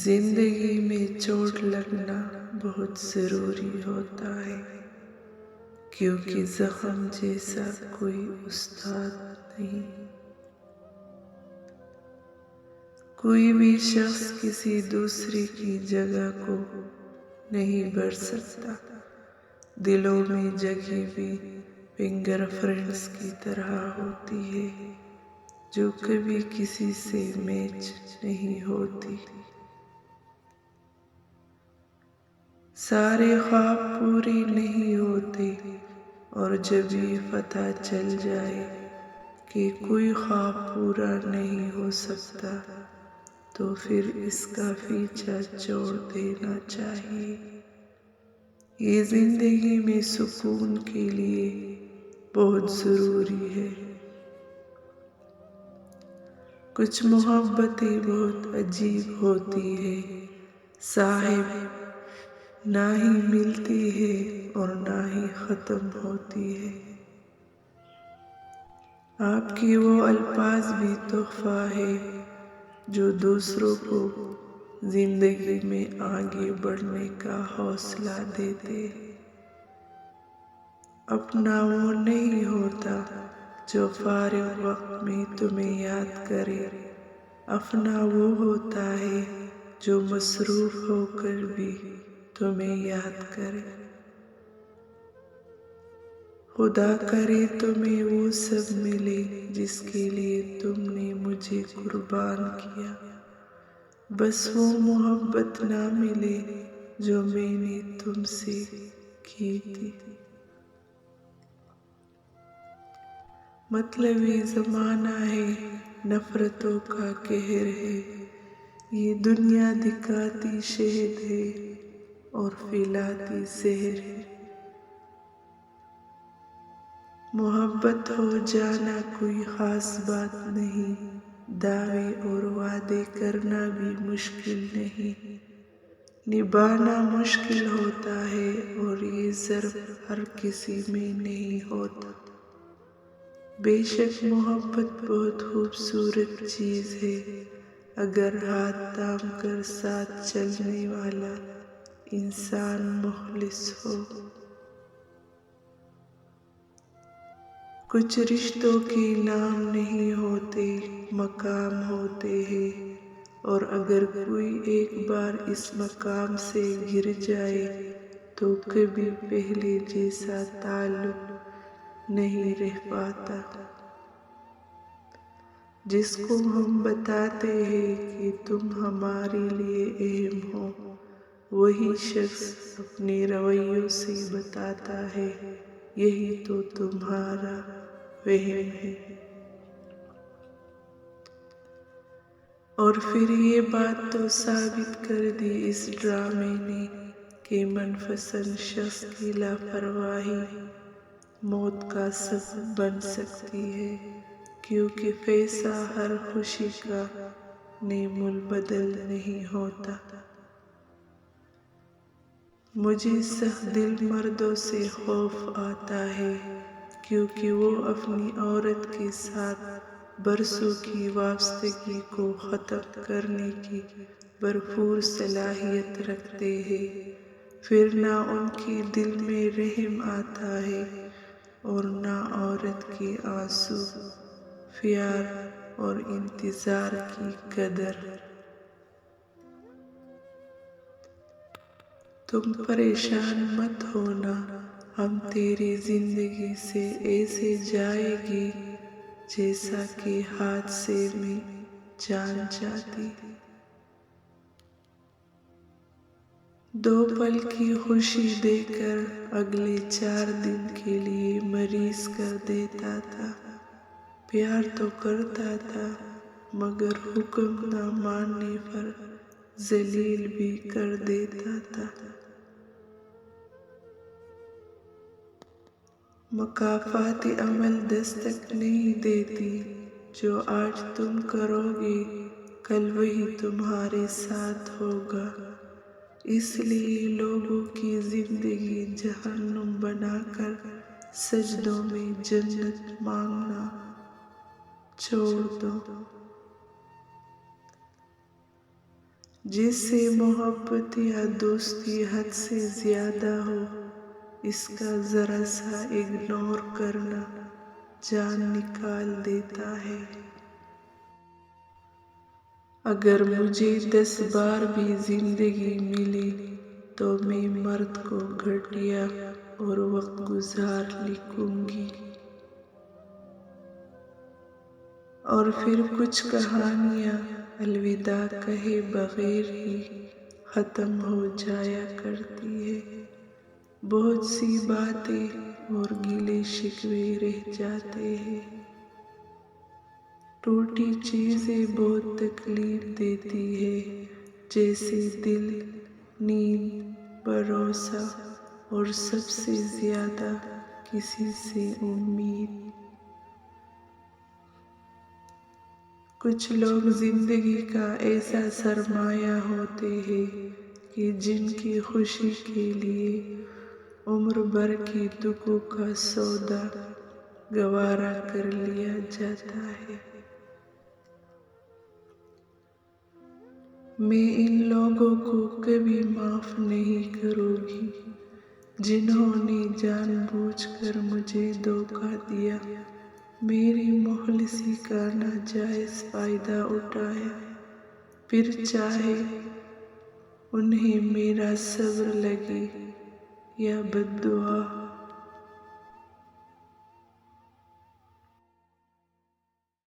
زندگی میں چوٹ لگنا بہت ضروری ہوتا ہے، کیونکہ زخم جیسا کوئی استاد نہیں۔ کوئی بھی شخص کسی دوسرے کی جگہ کو نہیں بھر سکتا۔ دلوں میں جگہ بھی فنگر فرینڈز کی طرح ہوتی ہے جو کبھی کسی سے میچ نہیں ہوتی۔ سارے خواب پورے نہیں ہوتے، اور جب یہ پتہ چل جائے کہ کوئی خواب پورا نہیں ہو سکتا تو پھر اس کا پیچھا چھوڑ دینا چاہیے۔ یہ زندگی میں سکون کے لیے بہت ضروری ہے۔ کچھ محبتیں بہت عجیب ہوتی ہے صاحب، نہ ہی ملتی ہے اور نہ ہی ختم ہوتی ہے۔ آپ کے وہ الفاظ بھی تحفہ ہے جو دوسروں کو زندگی میں آگے بڑھنے کا حوصلہ دیتے۔ اپنا وہ نہیں ہوتا جو فارغ وقت میں تمہیں یاد کرے، اپنا وہ ہوتا ہے جو مصروف ہو کر بھی تمہیں یاد کرے۔ خدا کرے تمہیں وہ سب ملے جس کے لیے تم نے مجھے قربان کیا، بس وہ محبت نہ ملے جو میں نے تم سے کی تھی۔ مطلبی زمانہ ہے، نفرتوں کا قہر ہے، یہ دنیا دکھاتی شہد ہے اور پھیلاتی زہر ہے۔ محبت ہو جانا کوئی خاص بات نہیں، دعوے اور وعدے کرنا بھی مشکل نہیں، نبھانا مشکل ہوتا ہے اور یہ ضرف ہر کسی میں نہیں ہوتا۔ بے شک محبت بہت خوبصورت چیز ہے اگر ہاتھ تھام کر ساتھ چلنے والا انسان مخلص ہو۔ کچھ رشتوں کے نام نہیں ہوتے، مقام ہوتے ہیں، اور اگر کوئی ایک بار اس مقام سے گر جائے تو کبھی پہلے جیسا تعلق نہیں رہ پاتا۔ جس کو ہم بتاتے ہیں کہ تم ہمارے لیے اہم ہو، وہی شخص اپنے رویوں سے بتاتا ہے یہی تو تمہارا وہم ہے۔ اور پھر یہ بات تو ثابت کر دی اس ڈرامے نے کہ منپسند شخص کی لاپرواہی موت کا سبب بن سکتی ہے، کیونکہ پیسہ ہر خوشی کا نعم البدل نہیں ہوتا۔ مجھے سخت دل مردوں سے خوف آتا ہے، کیونکہ وہ اپنی عورت کے ساتھ برسوں کی وابستگی کو ختم کرنے کی بھرپور صلاحیت رکھتے ہیں، پھر نہ ان کے دل میں رحم آتا ہے اور نہ عورت کے آنسو، پیار اور انتظار کی قدر۔ تم پریشان مت ہونا، ہم تیری زندگی سے ایسے جائیں گے جیسا کہ حادثے میں جان جاتی۔ دو پل کی خوشی دے کر اگلے 4 دن کے لیے مریض کر دیتا تھا۔ پیار تو کرتا تھا مگر حکم نہ ماننے پر ذلیل بھی کر دیتا تھا۔ مکافات عمل دستک نہیں دیتی، جو آج تم کرو گے کل وہی تمہارے ساتھ ہوگا۔ اس لیے لوگوں کی زندگی جہنم بنا کر سجدوں میں جنت مانگنا چھوڑ دو۔ جس سے محبت یا دوستی حد سے زیادہ ہو، اس کا ذرا سا اگنور کرنا جان نکال دیتا ہے۔ اگر مجھے 10 بار بھی زندگی ملی تو میں مرد کو گھٹیا اور وقت گزار لکھوں گی، اور پھر کچھ کہانیاں الوداع کہے بغیر ہی ختم ہو جایا کرتی ہے۔ بہت سی باتیں اور گلے شکوے رہ جاتے ہیں۔ ٹوٹی چیزیں بہت تکلیف دیتی ہے، جیسے دل، نیند، بھروسہ اور سب سے زیادہ کسی سے امید۔ کچھ لوگ زندگی کا ایسا سرمایہ ہوتے ہیں کہ جن کی خوشی کے لیے عمر بھر کے دکھوں کا سودا گوارا کر لیا جاتا ہے۔ میں ان لوگوں کو کبھی معاف نہیں کروں گی جنہوں نے جان بوجھ کر مجھے دھوکہ دیا، میری مخلصی کا ناجائز فائدہ اٹھایا، پھر چاہے انہیں میرا صبر لگے یا بد دعا۔